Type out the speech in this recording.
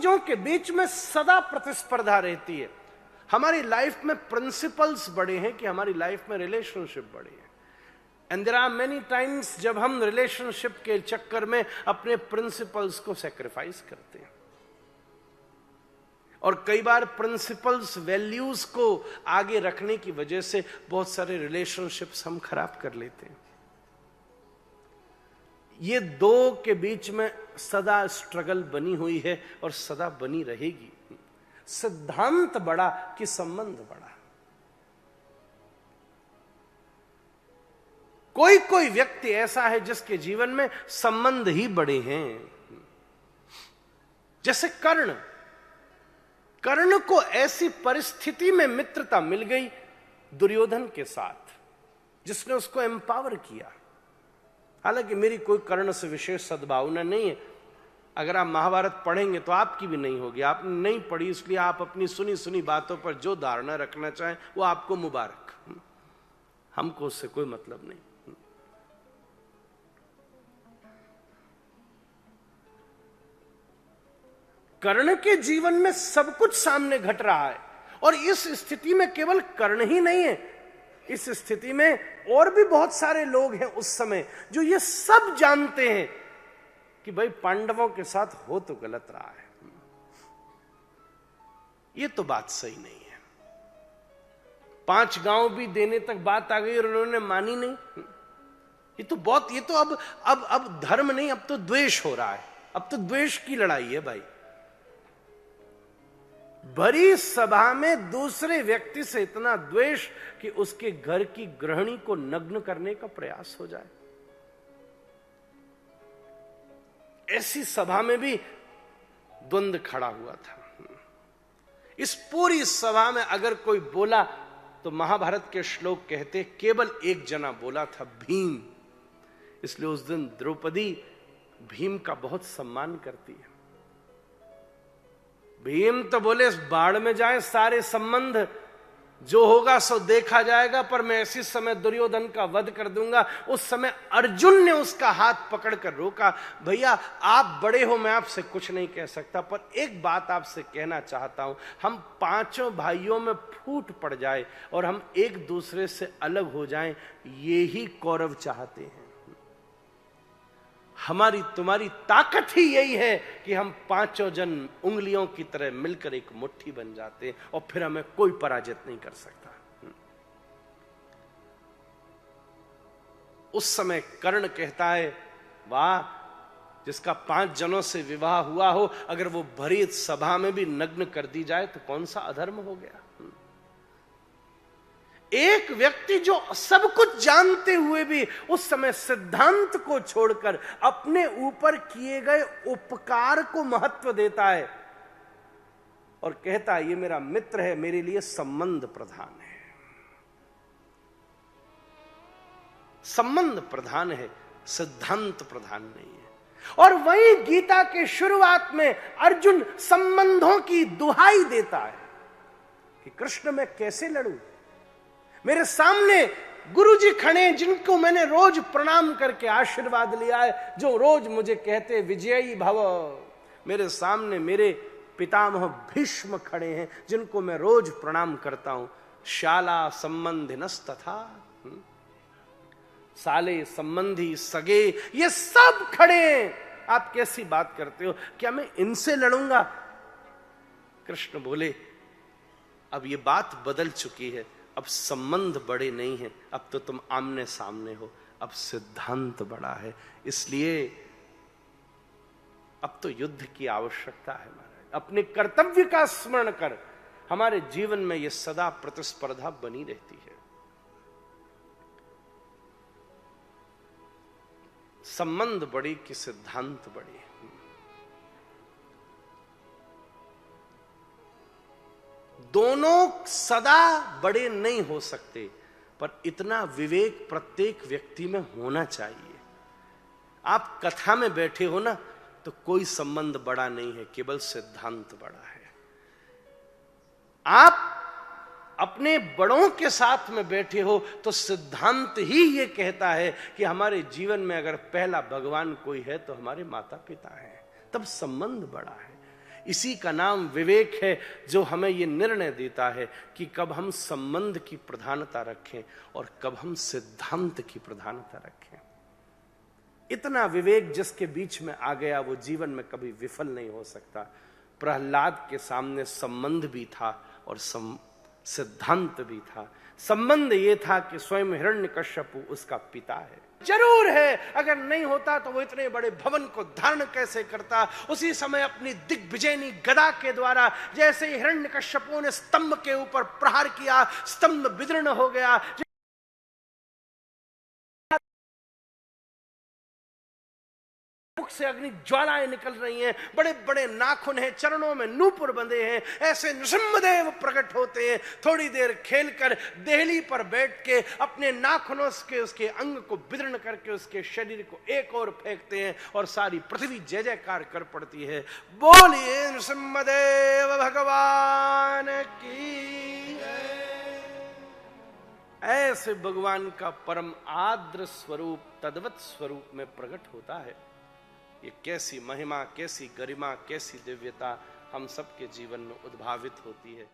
चीजों के बीच में सदा प्रतिस्पर्धा रहती है। हमारी लाइफ में प्रिंसिपल्स बड़े हैं कि हमारी लाइफ में रिलेशनशिप बड़े हैं। And there are many times जब हम रिलेशनशिप के चक्कर में अपने प्रिंसिपल्स को सैक्रिफाइस करते हैं, और कई बार प्रिंसिपल्स वैल्यूज को आगे रखने की वजह से बहुत सारे रिलेशनशिप्स हम खराब कर लेते हैं। ये दो के बीच में सदा स्ट्रगल बनी हुई है और सदा बनी रहेगी। सिद्धांत बड़ा कि संबंध बड़ा। कोई कोई व्यक्ति ऐसा है जिसके जीवन में संबंध ही बड़े हैं। जैसे कर्ण को ऐसी परिस्थिति में मित्रता मिल गई दुर्योधन के साथ, जिसने उसको एम्पावर किया। हालांकि मेरी कोई कर्ण से विशेष सद्भावना नहीं है। अगर आप महाभारत पढ़ेंगे तो आपकी भी नहीं होगी। आपने नहीं पढ़ी इसलिए आप अपनी सुनी सुनी बातों पर जो धारणा रखना चाहें वो आपको मुबारक, हमको उससे कोई मतलब नहीं। कर्ण के जीवन में सब कुछ सामने घट रहा है, और इस स्थिति में केवल कर्ण ही नहीं है, इस स्थिति में और भी बहुत सारे लोग हैं उस समय जो ये सब जानते हैं कि भाई पांडवों के साथ हो तो गलत रहा है, ये तो बात सही नहीं है। 5 गांव भी देने तक बात आ गई और उन्होंने मानी नहीं। ये तो अब धर्म नहीं, अब तो द्वेष हो रहा है। अब तो द्वेष की लड़ाई है भाई। भरी सभा में दूसरे व्यक्ति से इतना द्वेष कि उसके घर की गृहिणी को नग्न करने का प्रयास हो जाए। ऐसी सभा में भी द्वंद्व खड़ा हुआ था। इस पूरी सभा में अगर कोई बोला तो महाभारत के श्लोक कहते केवल एक जना बोला था, भीम। इसलिए उस दिन द्रौपदी भीम का बहुत सम्मान करती है। भीम तो बोले बाढ़ में जाए सारे संबंध, जो होगा सो देखा जाएगा, पर मैं इसी समय दुर्योधन का वध कर दूंगा। उस समय अर्जुन ने उसका हाथ पकड़कर रोका, भैया आप बड़े हो, मैं आपसे कुछ नहीं कह सकता, पर एक बात आपसे कहना चाहता हूं, हम 5 भाइयों में फूट पड़ जाए और हम एक दूसरे से अलग हो जाएं, ये ही कौरव चाहते हैं। हमारी तुम्हारी ताकत ही यही है कि हम 5 जन उंगलियों की तरह मिलकर एक मुट्ठी बन जाते हैं और फिर हमें कोई पराजित नहीं कर सकता। उस समय कर्ण कहता है, वाह, जिसका 5 जनों से विवाह हुआ हो, अगर वो भरी सभा में भी नग्न कर दी जाए तो कौन सा अधर्म हो गया। एक व्यक्ति जो सब कुछ जानते हुए भी उस समय सिद्धांत को छोड़कर अपने ऊपर किए गए उपकार को महत्व देता है और कहता है ये मेरा मित्र है, मेरे लिए संबंध प्रधान है। संबंध प्रधान है, सिद्धांत प्रधान नहीं है। और वही गीता के शुरुआत में अर्जुन संबंधों की दुहाई देता है कि कृष्ण मैं कैसे लड़ूं, मेरे सामने गुरुजी खड़े जिनको मैंने रोज प्रणाम करके आशीर्वाद लिया है, जो रोज मुझे कहते विजयी भव। मेरे सामने मेरे पितामह भीष्म खड़े हैं जिनको मैं रोज प्रणाम करता हूं। शाला संबंधिनस्तथा, साले संबंधी सगे ये सब खड़े हैं, आप कैसी बात करते हो, क्या मैं इनसे लड़ूंगा। कृष्ण बोले अब ये बात बदल चुकी है, अब संबंध बड़े नहीं हैं, अब तो तुम आमने सामने हो, अब सिद्धांत बड़ा है। इसलिए अब तो युद्ध की आवश्यकता है। महाराज अपने कर्तव्य का स्मरण कर, हमारे जीवन में यह सदा प्रतिस्पर्धा बनी रहती है। संबंध बड़ी कि सिद्धांत बड़ी। दोनों सदा बड़े नहीं हो सकते, पर इतना विवेक प्रत्येक व्यक्ति में होना चाहिए। आप कथा में बैठे हो ना, तो कोई संबंध बड़ा नहीं है, केवल सिद्धांत बड़ा है। आप अपने बड़ों के साथ में बैठे हो तो सिद्धांत ही ये कहता है कि हमारे जीवन में अगर पहला भगवान कोई है तो हमारे माता पिता हैं, तब संबंध बड़ा है। इसी का नाम विवेक है, जो हमें यह निर्णय देता है कि कब हम संबंध की प्रधानता रखें और कब हम सिद्धांत की प्रधानता रखें। इतना विवेक जिसके बीच में आ गया वो जीवन में कभी विफल नहीं हो सकता। प्रहलाद के सामने संबंध भी था और सिद्धांत भी था। संबंध ये था कि स्वयं हिरण्यकश्यप उसका पिता है, जरूर है, अगर नहीं होता तो वो इतने बड़े भवन को धारण कैसे करता। उसी समय अपनी दिग्विजयनी गदा के द्वारा जैसे हिरण्यकश्यपों ने स्तंभ के ऊपर प्रहार किया, स्तंभ विदीर्ण हो गया, से अग्नि ज्वालाएं निकल रही हैं, बड़े बड़े नाखून हैं, चरणों में नूपुर बंधे हैं, ऐसे नृसिंहदेव प्रकट होते हैं। थोड़ी देर खेलकर देहली पर बैठ के अपने नाखूनों के उसके अंग को विदीर्ण करके उसके शरीर को एक और फेंकते हैं और सारी पृथ्वी जय जयकार कर पड़ती है। बोलिए नृसिंहदेव भगवान की। ऐसे भगवान का परम आद्र स्वरूप तद्वत स्वरूप में प्रकट होता है। ये कैसी महिमा, कैसी गरिमा, कैसी दिव्यता हम सबके जीवन में उद्भावित होती है।